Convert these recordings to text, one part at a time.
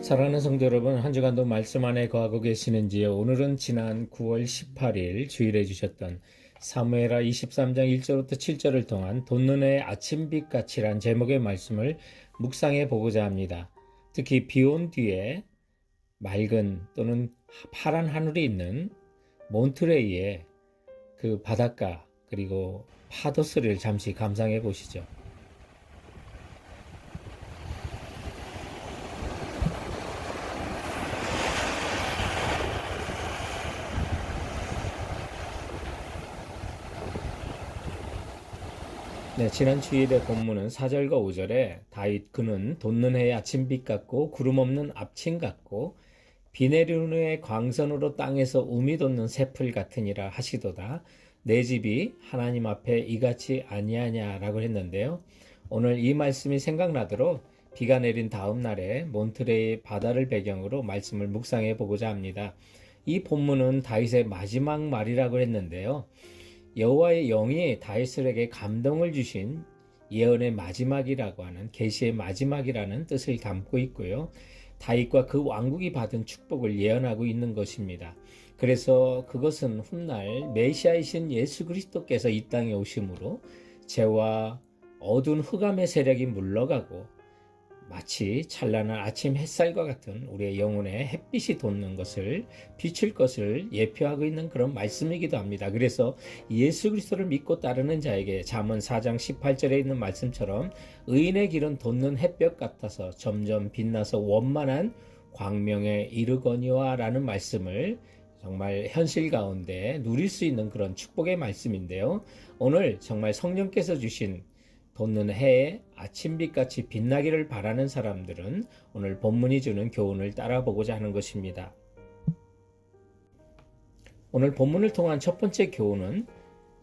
사랑하는 성도 여러분, 한 주간도 말씀 안에 거하고 계시는지요? 오늘은 지난 9월 18일 주일에 주셨던 사무엘하 23장 1절부터 7절을 통한 돋는 아침빛같이란 제목의 말씀을 묵상해 보고자 합니다. 특히 비온 뒤에 맑은 또는 파란 하늘이 있는 몬트레이의 그 바닷가 그리고 파도 소리를 잠시 감상해 보시죠. 네, 지난 주일의 본문은 4절과 5절에 다윗 그는 돋는 해의 아침빛 같고 구름 없는 앞침 같고 비 내리는 후의 광선으로 땅에서 우미 돋는 새풀 같으니라 하시도다. 내 집이 하나님 앞에 이같이 아니하냐라고 했는데요. 오늘 이 말씀이 생각나도록 비가 내린 다음 날에 몬트레이 바다를 배경으로 말씀을 묵상해 보고자 합니다. 이 본문은 다윗의 마지막 말이라고 했는데요. 여호와의 영이 다윗에게 감동을 주신 예언의 마지막이라고 하는 계시의 마지막이라는 뜻을 담고 있고요. 다윗과 그 왕국이 받은 축복을 예언하고 있는 것입니다. 그래서 그것은 훗날 메시아이신 예수 그리스도께서 이 땅에 오심으로 죄와 어두운 흑암의 세력이 물러가고 마치 찬란한 아침 햇살과 같은 우리의 영혼에 햇빛이 돋는 것을 비출 것을 예표하고 있는 그런 말씀이기도 합니다. 그래서 예수 그리스도를 믿고 따르는 자에게 잠언 4장 18절에 있는 말씀처럼 의인의 길은 돋는 햇볕 같아서 점점 빛나서 원만한 광명에 이르거니와 라는 말씀을 정말 현실 가운데 누릴 수 있는 그런 축복의 말씀인데요. 오늘 정말 성령께서 주신 돋는 해에 아침빛같이 빛나기를 바라는 사람들은 오늘 본문이 주는 교훈을 따라보고자 하는 것입니다. 오늘 본문을 통한 첫 번째 교훈은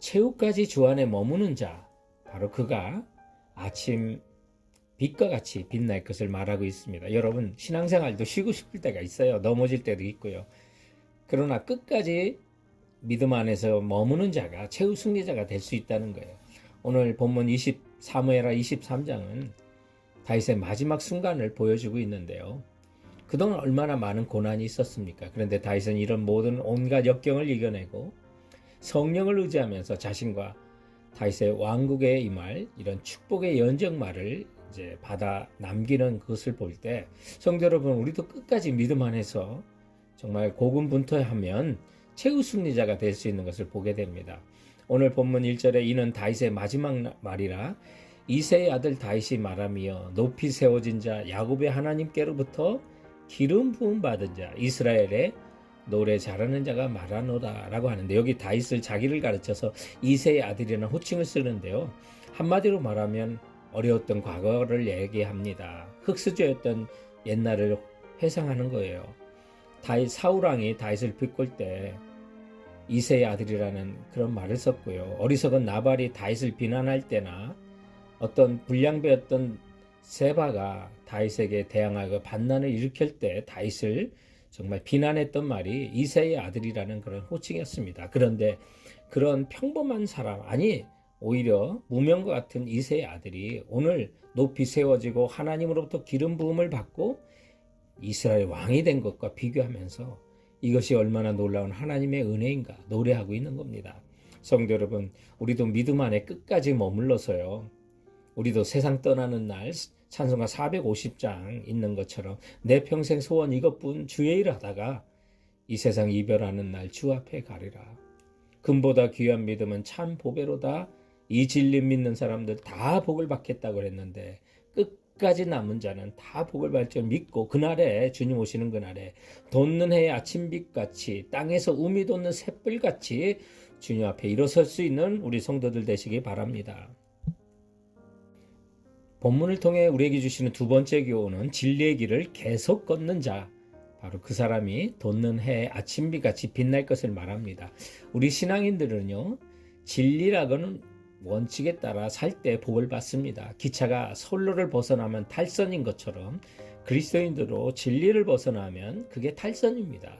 최후까지 주 안에 머무는 자, 바로 그가 아침 빛과 같이 빛날 것을 말하고 있습니다. 여러분, 신앙생활도 쉬고 싶을 때가 있어요. 넘어질 때도 있고요. 그러나 끝까지 믿음 안에서 머무는 자가 최후 승리자가 될 수 있다는 거예요. 오늘 본문 사무엘하 23장은 다윗의 마지막 순간을 보여주고 있는데요. 그동안 얼마나 많은 고난이 있었습니까? 그런데 다윗은 이런 모든 온갖 역경을 이겨내고 성령을 의지하면서 자신과 다윗의 왕국에 임할 이런 축복의 연정말을 이제 받아 남기는 것을 볼 때 성도 여러분, 우리도 끝까지 믿음 안에서 정말 고군분투하면 최후 승리자가 될 수 있는 것을 보게 됩니다. 오늘 본문 1절에 이는 다윗의 마지막 말이라 이새의 아들 다윗이 말하며 높이 세워진 자 야곱의 하나님께로부터 기름 부음 받은 자 이스라엘의 노래 잘하는 자가 말하노라 라고 하는데, 여기 다윗을 자기를 가르쳐서 이새의 아들이라는 호칭을 쓰는데요. 한마디로 말하면 어려웠던 과거를 얘기합니다. 흑수저였던 옛날을 회상하는 거예요. 사울왕이 다윗을 비꼴 때 이새의 아들이라는 그런 말을 썼고요. 어리석은 나발이 다윗을 비난할 때나 어떤 불량배였던 세바가 다윗에게 대항하여 반란을 일으킬 때 다윗을 정말 비난했던 말이 이새의 아들이라는 그런 호칭이었습니다. 그런데 그런 평범한 사람, 아니 오히려 무명과 같은 이새의 아들이 오늘 높이 세워지고 하나님으로부터 기름 부음을 받고 이스라엘 왕이 된 것과 비교하면서 이것이 얼마나 놀라운 하나님의 은혜인가 노래하고 있는 겁니다. 성도 여러분, 우리도 믿음 안에 끝까지 머물러서요. 우리도 세상 떠나는 날 찬송가 450장 있는 것처럼 내 평생 소원 이것뿐 주의 일 하다가 이 세상 이별하는 날 주 앞에 가리라. 금보다 귀한 믿음은 참 보배로다. 이 진리 믿는 사람들 다 복을 받겠다고 했는데 끝까지 남은 자는 다 복을 받을 줄 믿고 그날에 주님 오시는 그날에 돋는 해의 아침빛같이 땅에서 우미 돋는 샛불같이 주님 앞에 일어설 수 있는 우리 성도들 되시기 바랍니다. 본문을 통해 우리에게 주시는 두 번째 교훈은 진리의 길을 계속 걷는 자, 바로 그 사람이 돋는 해의 아침빛같이 빛날 것을 말합니다. 우리 신앙인들은요, 진리라고는 원칙에 따라 살 때 복을 받습니다. 기차가 선로를 벗어나면 탈선인 것처럼 그리스도인들도 진리를 벗어나면 그게 탈선입니다.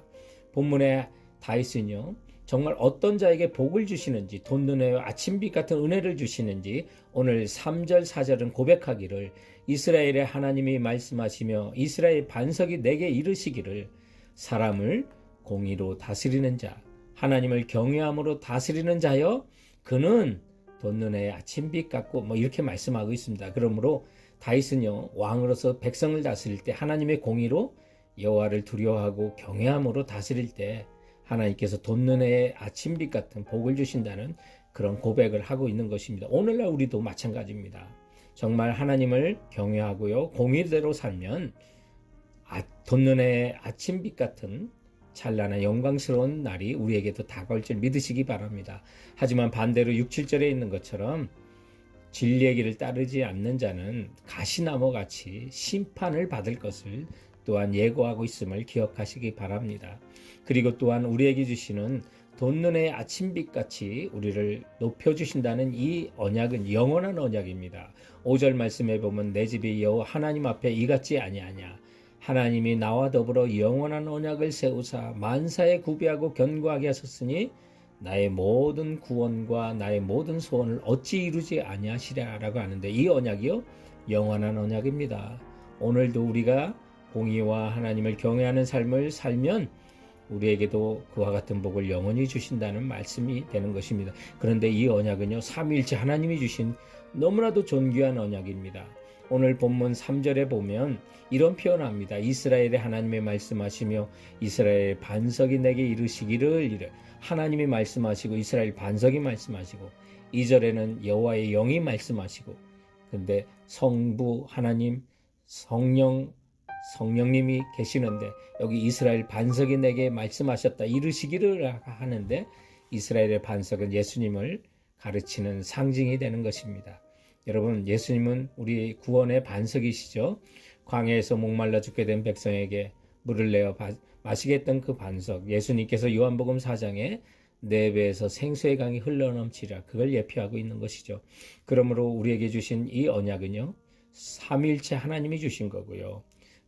본문의 다윗은요, 정말 어떤 자에게 복을 주시는지, 돈 눈에 아침빛 같은 은혜를 주시는지 오늘 3절 4절은 고백하기를, 이스라엘의 하나님이 말씀하시며 이스라엘 반석이 내게 이르시기를, 사람을 공의로 다스리는 자, 하나님을 경외함으로 다스리는 자여 그는 돈 눈에 아침빛 같고, 이렇게 말씀하고 있습니다. 그러므로 다윗은요, 왕으로서 백성을 다스릴 때 하나님의 공의로 여호와를 두려워하고 경외함으로 다스릴 때 하나님께서 돈 눈에 아침빛 같은 복을 주신다는 그런 고백을 하고 있는 것입니다. 오늘날 우리도 마찬가지입니다. 정말 하나님을 경외하고요, 공의대로 살면 돈 눈에 아침빛 같은 찬란한 영광스러운 날이 우리에게도 다가올 줄 믿으시기 바랍니다. 하지만 반대로 6, 7절에 있는 것처럼 진리의 길을 따르지 않는 자는 가시나무같이 심판을 받을 것을 또한 예고하고 있음을 기억하시기 바랍니다. 그리고 또한 우리에게 주시는 돈 눈의 아침빛같이 우리를 높여주신다는 이 언약은 영원한 언약입니다. 5절 말씀에 보면 내 집이 여호와 하나님 앞에 이같지 아니하냐, 하나님이 나와 더불어 영원한 언약을 세우사 만사에 구비하고 견고하게 하셨으니 나의 모든 구원과 나의 모든 소원을 어찌 이루지 아니하시랴 라고 하는데, 이 언약이요, 영원한 언약입니다. 오늘도 우리가 공의와 하나님을 경외하는 삶을 살면 우리에게도 그와 같은 복을 영원히 주신다는 말씀이 되는 것입니다. 그런데 이 언약은요, 삼위일체 하나님이 주신 너무나도 존귀한 언약입니다. 오늘 본문 3절에 보면 이런 표현합니다. 이스라엘의 하나님이 말씀하시며 이스라엘의 반석이 내게 이르시기를, 이래 하나님이 말씀하시고 이스라엘 반석이 말씀하시고, 2절에는 여호와의 영이 말씀하시고, 근데 성부 하나님, 성령님이 계시는데 여기 이스라엘 반석이 내게 말씀하셨다 이르시기를 하는데, 이스라엘의 반석은 예수님을 가르치는 상징이 되는 것입니다. 여러분, 예수님은 우리 구원의 반석이시죠. 광야에서 목말라 죽게 된 백성에게 물을 내어 마시게 했던 그 반석, 예수님께서 요한복음 4장에 내 배에서 생수의 강이 흘러넘치라, 그걸 예표하고 있는 것이죠. 그러므로 우리에게 주신 이 언약은요, 삼위일체 하나님이 주신 거고요.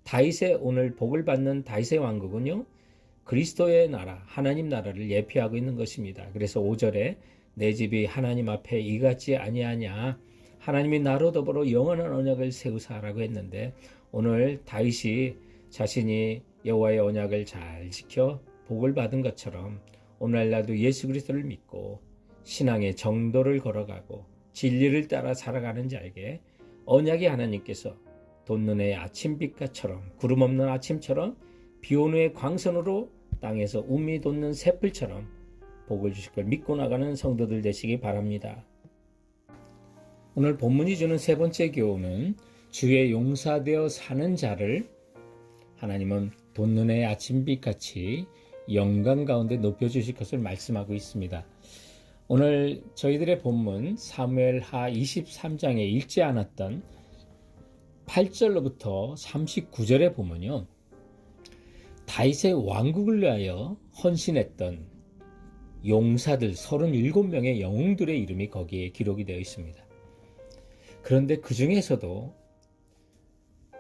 다윗의 오늘 복을 받는 다윗의 왕국은요, 그리스도의 나라, 하나님 나라를 예표하고 있는 것입니다. 그래서 5절에 내 집이 하나님 앞에 이같지 아니하냐, 하나님이 나로 더불어 영원한 언약을 세우사라고 했는데, 오늘 다윗이 자신이 여호와의 언약을 잘 지켜 복을 받은 것처럼 오늘날도 예수 그리스도를 믿고 신앙의 정도를 걸어가고 진리를 따라 살아가는 자에게 언약의 하나님께서 돈 눈의 아침빛같처럼, 구름 없는 아침처럼, 비 온 후의 광선으로 땅에서 우미 돋는 새풀처럼 복을 주실 걸 믿고 나가는 성도들 되시기 바랍니다. 오늘 본문이 주는 세 번째 교훈은 주의 용사되어 사는 자를 하나님은 돈 눈의 아침빛같이 영광 가운데 높여주실 것을 말씀하고 있습니다. 오늘 저희들의 본문 사무엘하 23장에 읽지 않았던 8절로부터 39절에 보면요, 다윗의 왕국을 위하여 헌신했던 용사들 37명의 영웅들의 이름이 거기에 기록이 되어 있습니다. 그런데 그 중에서도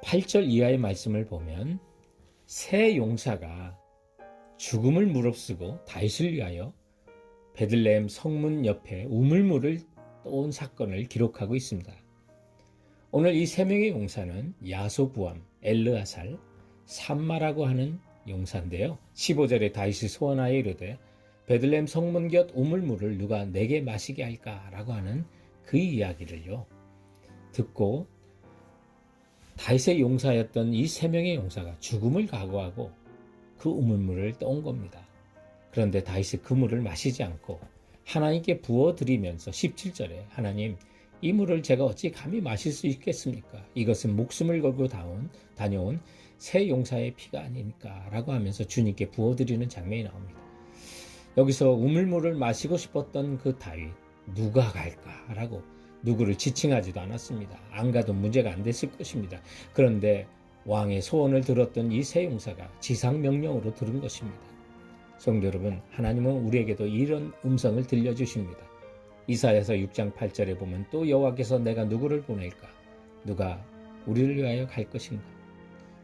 8절 이하의 말씀을 보면 세 용사가 죽음을 무릅쓰고 다윗을 위하여 베들레헴 성문 옆에 우물물을 떠온 사건을 기록하고 있습니다. 오늘 이 세 명의 용사는 야소부암, 엘르아살, 삼마라고 하는 용사인데요. 15절에 다윗이 소원하여 이르되 베들레헴 성문 곁 우물물을 누가 내게 마시게 할까라고 하는 그 이야기를요 듣고, 다윗의 용사였던 이 세 명의 용사가 죽음을 각오하고 그 우물물을 떠온 겁니다. 그런데 다윗이 그 물을 마시지 않고 하나님께 부어드리면서 17절에 하나님, 이 물을 제가 어찌 감히 마실 수 있겠습니까? 이것은 목숨을 걸고 다녀온 새 용사의 피가 아닙니까? 라고 하면서 주님께 부어드리는 장면이 나옵니다. 여기서 우물물을 마시고 싶었던 그 다윗, 누가 갈까라고 누구를 지칭하지도 않았습니다. 안 가도 문제가 안 됐을 것입니다. 그런데 왕의 소원을 들었던 이 세 용사가 지상 명령으로 들은 것입니다. 성도 여러분, 하나님은 우리에게도 이런 음성을 들려주십니다. 이사야서 6장 8절에 보면 또 여호와께서 내가 누구를 보낼까? 누가 우리를 위하여 갈 것인가?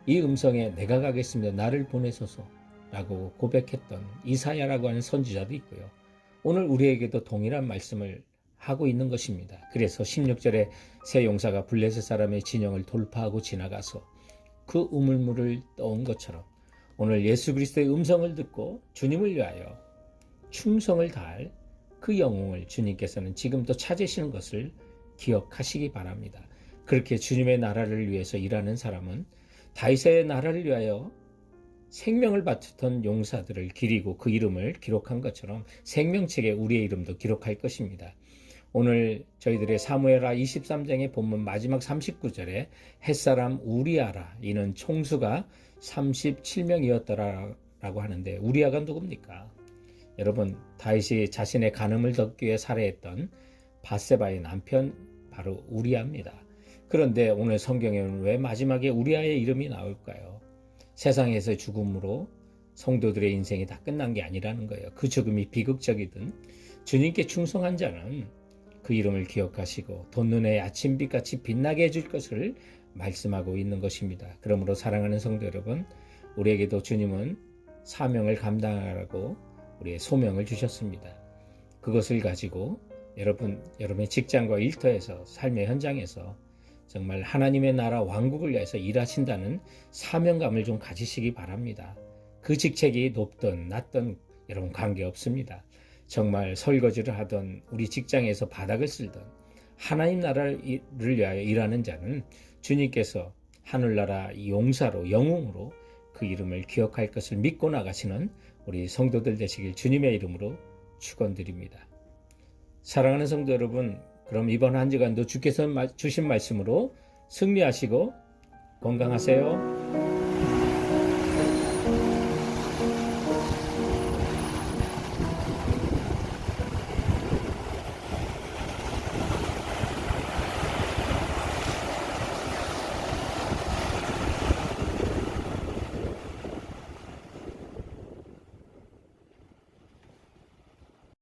이 음성에 내가 가겠습니다. 나를 보내소서. 라고 고백했던 이사야라고 하는 선지자도 있고요. 오늘 우리에게도 동일한 말씀을 하고 있는 것입니다. 그래서 16절에 새 용사가 블레셋 사람의 진영을 돌파하고 지나가서 그 우물물을 떠온 것처럼 오늘 예수 그리스도의 음성을 듣고 주님을 위하여 충성을 다할 그 영웅을 주님께서는 지금도 찾으시는 것을 기억하시기 바랍니다. 그렇게 주님의 나라를 위해서 일하는 사람은 다윗의 나라를 위하여 생명을 바쳤던 용사들을 기리고 그 이름을 기록한 것처럼 생명책에 우리의 이름도 기록할 것입니다. 오늘 저희들의 사무엘하 23장의 본문 마지막 39절에 햇사람 우리아라 이는 총수가 37명이었더라라고 하는데 우리아가 누굽니까? 여러분, 다윗이 자신의 간음을 덮기 위해 살해했던 밧세바의 남편 바로 우리아입니다. 그런데 오늘 성경에는 왜 마지막에 우리아의 이름이 나올까요? 세상에서의 죽음으로 성도들의 인생이 다 끝난 게 아니라는 거예요. 그 죽음이 비극적이든 주님께 충성한 자는 그 이름을 기억하시고 돋눈의 아침빛같이 빛나게 해줄 것을 말씀하고 있는 것입니다. 그러므로 사랑하는 성도 여러분, 우리에게도 주님은 사명을 감당하라고 우리의 소명을 주셨습니다. 그것을 가지고 여러분의 직장과 일터에서 삶의 현장에서 정말 하나님의 나라 왕국을 위해서 일하신다는 사명감을 좀 가지시기 바랍니다. 그 직책이 높든 낮든 여러분 관계없습니다. 정말 설거지를 하던 우리 직장에서 바닥을 쓸던 하나님 나라를 위하여 일하는 자는 주님께서 하늘나라 용사로 영웅으로 그 이름을 기억할 것을 믿고 나가시는 우리 성도들 되시길 주님의 이름으로 축원드립니다. 사랑하는 성도 여러분, 그럼 이번 한 주간도 주께서 주신 말씀으로 승리하시고 건강하세요.